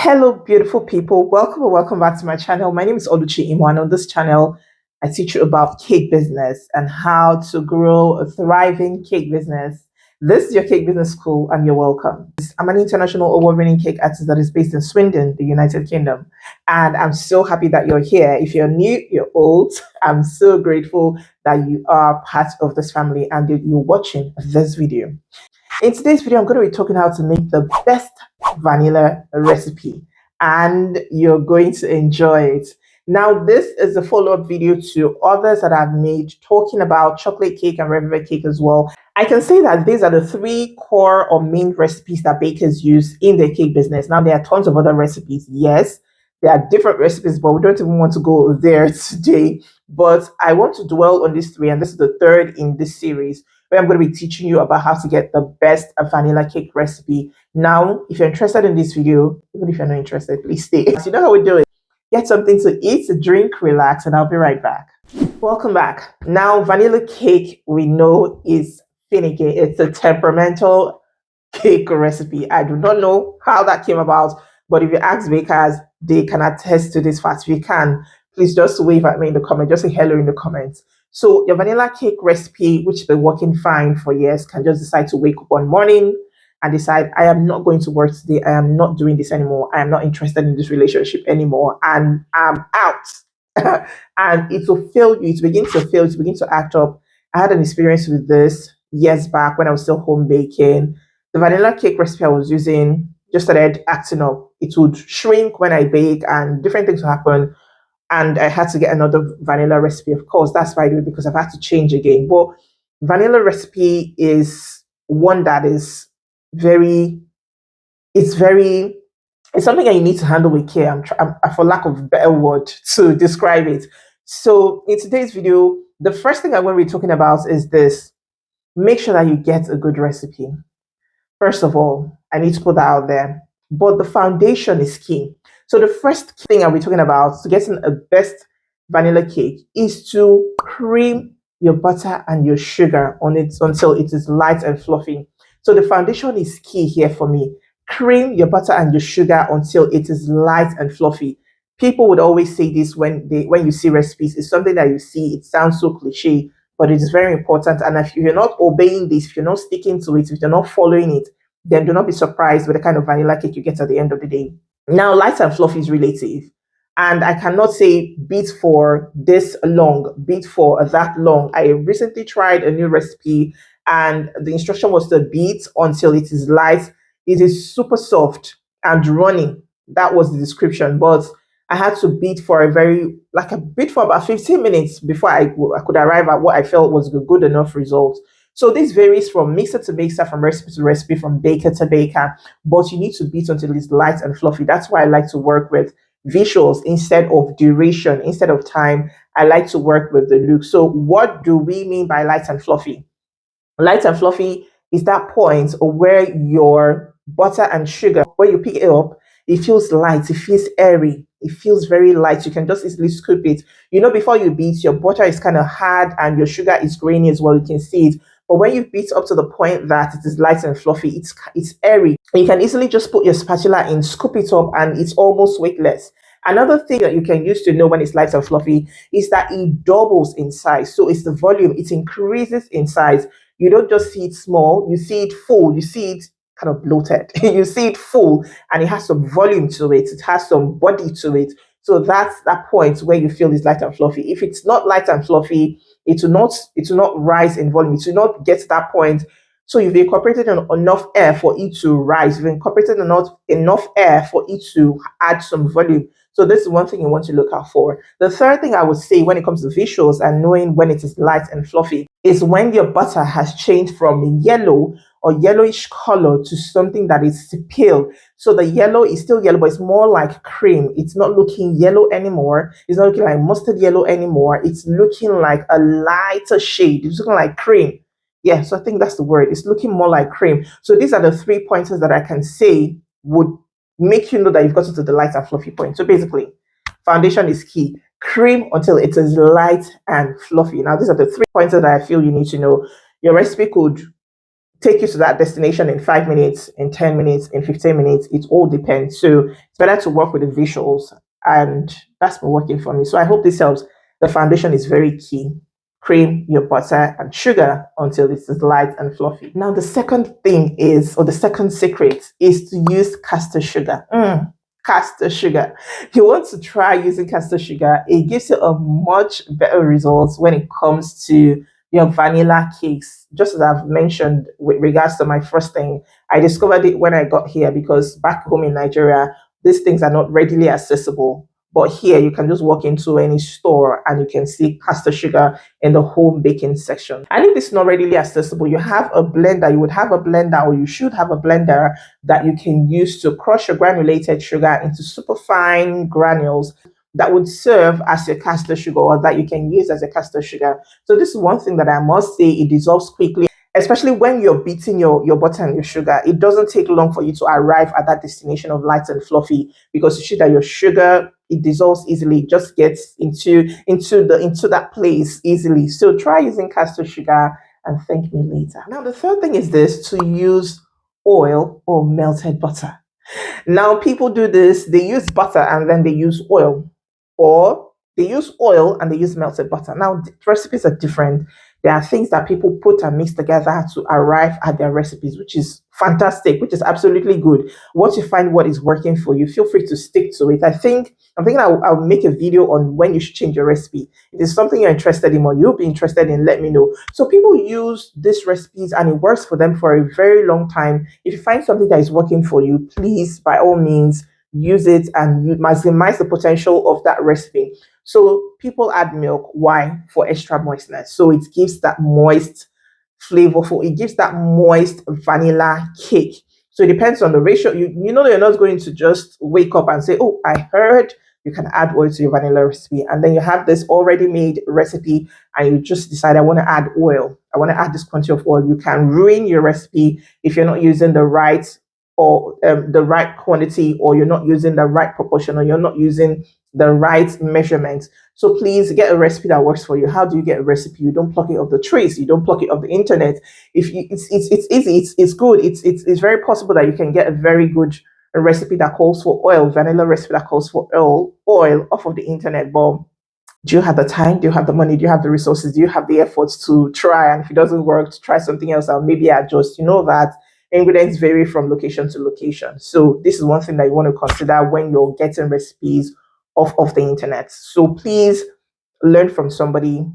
Hello, beautiful people. Welcome or welcome back to my channel. My name is Oluchi Imo, and on this channel, I teach you about cake business and how to grow a thriving cake business. This is your cake business school, and you're welcome. I'm an international award-winning cake artist that is based in Swindon, the United Kingdom, and I'm so happy that you're here. If you're new, you're old. I'm so grateful that you are part of this family and that you're watching this video. In today's video, I'm going to be talking how to make the best vanilla recipe, and you're going to enjoy it. Now, this is a follow-up video to others that I've made talking about chocolate cake and red velvet cake as well. I can say that these are the three core or main recipes that bakers use in their cake business. Now, there are tons of other recipes. Yes, there are different recipes, but we don't even want to go there today. But I want to dwell on these three, and this is the third in this series, where I'm going to be teaching you about how to get the best vanilla cake recipe. Now, if you're interested in this video, even if you're not interested, please stay. So you know how we do it. Get something to eat, drink, relax, and I'll be right back. Welcome back. Now, vanilla cake, we know, is finicky. It's a temperamental cake recipe. I do not know how that came about, but if you ask bakers, they can attest to this fact. If you can, please just wave at me in the comments. Just say hello in the comments. So your vanilla cake recipe, which has been working fine for years, can just decide to wake up one morning and decide, I am not going to work today. I am not doing this anymore. I am not interested in this relationship anymore. And I'm out. And it will fail you. It begins to fail. It begins to act up. I had an experience with this years back when I was still home baking. The vanilla cake recipe I was using just started acting up. It would shrink when I bake and different things would happen. And I had to get another vanilla recipe. Of course, that's why I do it, because I've had to change again. But vanilla recipe is one that is it's something that you need to handle with care. For lack of a better word to describe it. So in today's video, the first thing I'm going to be talking about is this. Make sure that you get a good recipe. First of all, I need to put that out there. But the foundation is key. So the first thing I'll be talking about to getting a best vanilla cake is to cream your butter and your sugar on it until it is light and fluffy. So the foundation is key here for me. Cream your butter and your sugar until it is light and fluffy. People would always say this when you see recipes. It's something that you see. It sounds so cliche, but it is very important. And if you're not obeying this, if you're not sticking to it, if you're not following it, then do not be surprised with the kind of vanilla cake you get at the end of the day. Now, light and fluffy is relative. And I cannot say beat for this long, beat for that long. I recently tried a new recipe and the instruction was to beat until it is light. It is super soft and runny. That was the description. But I had to beat for a beat for about 15 minutes before I could arrive at what I felt was a good enough result. So this varies from mixer to mixer, from recipe to recipe, from baker to baker, but you need to beat until it's light and fluffy. That's why I like to work with visuals instead of duration, instead of time. I like to work with the look. So what do we mean by light and fluffy? Light and fluffy is that point where your butter and sugar, when you pick it up, it feels light, it feels airy, it feels very light. You can just easily scoop it. You know, before you beat, your butter is kind of hard and your sugar is grainy as well. You can see it. But when you beat up to the point that it is light and fluffy, it's airy. You can easily just put your spatula in, scoop it up, and it's almost weightless. Another thing that you can use to know when it's light and fluffy is that it doubles in size. So it's the volume, it increases in size. You don't just see it small, you see it full, you see it kind of bloated. You see it full and it has some volume to it, it has some body to it. So that's that point where you feel it's light and fluffy. If it's not light and fluffy, it will not rise in volume. It will not get to that point. So you've incorporated enough air for it to rise. You've incorporated enough air for it to add some volume. So this is one thing you want to look out for. The third thing I would say when it comes to visuals and knowing when it is light and fluffy is when your butter has changed from yellow or yellowish color to something that is pale. So the yellow is still yellow, but it's more like cream. It's not looking yellow anymore. It's not looking like mustard yellow anymore. It's looking like a lighter shade. It's looking like cream. Yeah, so I think that's the word. It's looking more like cream. So these are the 3 pointers that I can say would make you know that you've gotten to the light and fluffy point. So basically, foundation is key. Cream until it is light and fluffy. Now, these are the 3 pointers that I feel you need to know. Your recipe could take you to that destination in 5 minutes, in 10 minutes, in 15 minutes. It all depends. So it's better to work with the visuals. And that's been working for me. So I hope this helps. The foundation is very key. Cream your butter and sugar until it is light and fluffy. Now, the second thing is, or the second secret is to use castor sugar. Castor sugar. If you want to try using castor sugar, it gives you a much better results when it comes to your vanilla cakes. Just as I've mentioned with regards to my first thing, I discovered it when I got here because back home in Nigeria, these things are not readily accessible. But here you can just walk into any store and you can see castor sugar in the home baking section. And if it's not readily accessible, you have a blender, you would have a blender, or you should have a blender that you can use to crush your granulated sugar into super fine granules that would serve as your castor sugar, or that you can use as a castor sugar. So this is one thing that I must say, it dissolves quickly, especially when you're beating your butter and your sugar. It doesn't take long for you to arrive at that destination of light and fluffy, because you see that your sugar, it dissolves easily. It just gets into that place easily. So try using castor sugar and thank me later. Now the third thing is this: to use oil or melted butter. Now people do this, they use butter and then they use oil, or they use oil and they use melted butter. Now the recipes are different. There are things that people put and mix together to arrive at their recipes, which is fantastic, which is absolutely good. Once you find what is working for you, feel free to stick to it. I'm thinking I'll make a video on when you should change your recipe. If it's something you're interested in or you'll be interested in, let me know. So people use these recipes and it works for them for a very long time. If you find something that is working for you, please, by all means, use it and you maximize the potential of that recipe. So people add milk. Why? For extra moistness. So it gives that moist, flavorful, it gives that moist vanilla cake. So it depends on the ratio. You know, you're not going to just wake up and say, oh, I heard you can add oil to your vanilla recipe. And then you have this already made recipe and you just decide, I want to add oil. I want to add this quantity of oil. You can ruin your recipe if you're not using the right, or the right quantity, or you're not using the right proportion, or you're not using the right measurements. So please get a recipe that works for you. How do you get a recipe? You don't pluck it off the trees. You don't pluck it off the internet. If you, it's easy. It's good. It's very possible that you can get a very good recipe that calls for oil, vanilla recipe that calls for oil off of the internet. But do you have the time? Do you have the money? Do you have the resources? Do you have the efforts to try? And if it doesn't work, to try something else and maybe adjust. You know that ingredients vary from location to location. So this is one thing that you want to consider when you're getting recipes off the internet. So please learn from somebody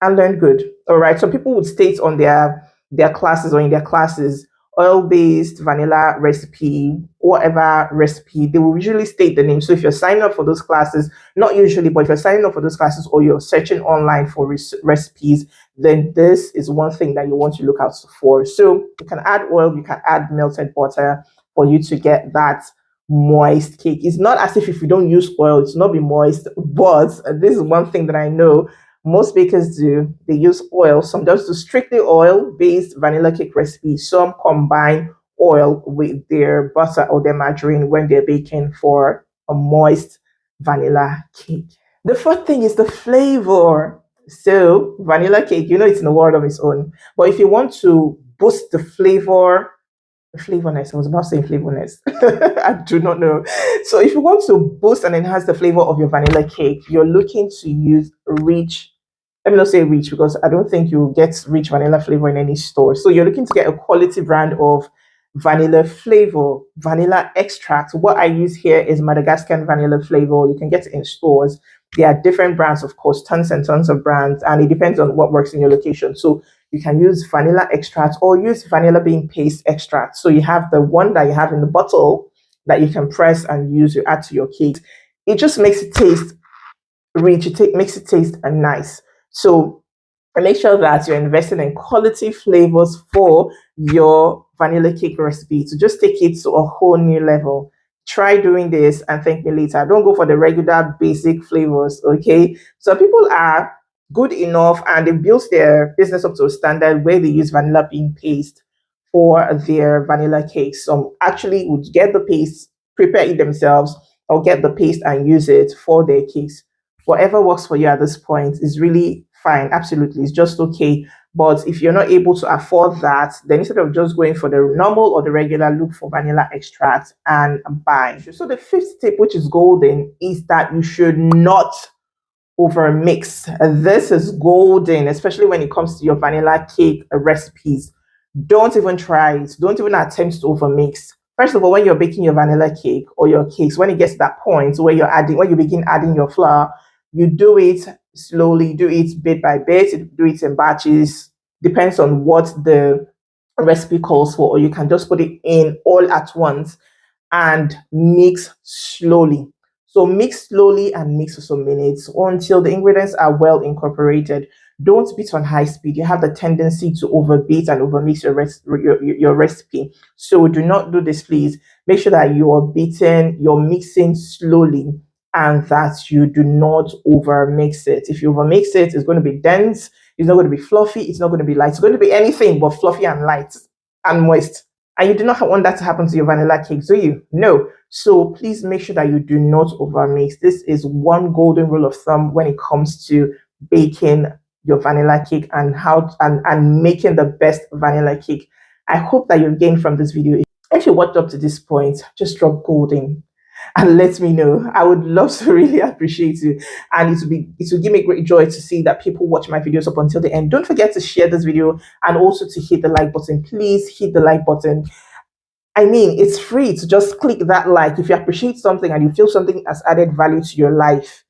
and learn good. All right. So people would state on their classes, or in their classes, oil-based vanilla recipe, whatever recipe, they will usually state the name. So if you're signing up for those classes, not usually, but if you're signing up for those classes or you're searching online for recipes, then this is one thing that you want to look out for. So you can add oil, you can add melted butter for you to get that moist cake. It's not as if you don't use oil, it's not be moist, but this is one thing that I know most bakers do. They use oil. Some just do strictly oil-based vanilla cake recipes. Some combine oil with their butter or their margarine when they're baking for a moist vanilla cake. The fourth thing is the flavor. So vanilla cake, you know, it's in a world of its own. But if you want to boost the flavorness, I was about saying flavorness. I do not know. So if you want to boost and enhance the flavor of your vanilla cake, you're looking to use rich, let me not say rich because I don't think you get rich vanilla flavor in any store. So you're looking to get a quality brand of vanilla flavor, vanilla extract. What I use here is Madagascar vanilla flavor. You can get it in stores. There are different brands, of course, tons and tons of brands, and it depends on what works in your location. So you can use vanilla extract or use vanilla bean paste extract. So you have the one that you have in the bottle that you can press and use to add to your cake. It just makes it taste rich. Makes it taste nice. So make sure that you're investing in quality flavors for your vanilla cake recipe to just take it to a whole new level. Try doing this and thank me later. Don't go for the regular basic flavors, okay? So people are good enough and they built their business up to a standard where they use vanilla bean paste for their vanilla cakes. Some actually would get the paste, prepare it themselves, or get the paste and use it for their cakes. Whatever works for you at this point is really fine. Absolutely. It's just okay. But if you're not able to afford that, then instead of just going for the normal or the regular, look for vanilla extract and buy. So the fifth tip, which is golden, is that you should not over mix. This is golden, especially when it comes to your vanilla cake recipes. Don't even try it. Don't even attempt to over mix. First of all, when you're baking your vanilla cake or your cakes, when it gets to that point where when you begin adding your flour, you do it slowly, do it bit by bit, do it in batches. Depends on what the recipe calls for, or you can just put it in all at once and mix slowly. So mix slowly and mix for some minutes until the ingredients are well incorporated. Don't beat on high speed. You have the tendency to overbeat and overmix your recipe. So do not do this, please. Make sure that you're mixing slowly and that you do not overmix it. If you overmix it, it's going to be dense. It's not going to be fluffy. It's not going to be light. It's going to be anything but fluffy and light and moist. And you do not want that to happen to your vanilla cakes, do you? No. So please make sure that you do not overmix. This is one golden rule of thumb when it comes to baking your vanilla cake and and making the best vanilla cake. I hope that you've gained from this video. If you watched up to this point, just drop golden and let me know. I would love to really appreciate you, and it will give me great joy to see that people watch my videos up until the end. Don't forget to share this video and also to hit the like button. Please hit the like button. I mean, it's free to just click that like if you appreciate something and you feel something has added value to your life.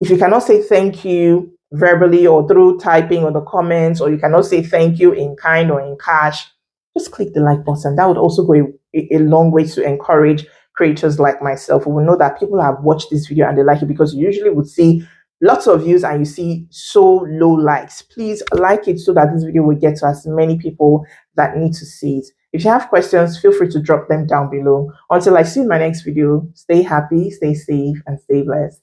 If you cannot say thank you verbally or through typing on the comments, or you cannot say thank you in kind or in cash, just click the like button. That would also go a long way to encourage creators like myself who will know that people have watched this video and they like it, because you usually would see lots of views and you see so low likes. Please like it so that this video will get to as many people that need to see it. If you have questions, feel free to drop them down below. Until I see you in my next video, stay happy, stay safe, and stay blessed.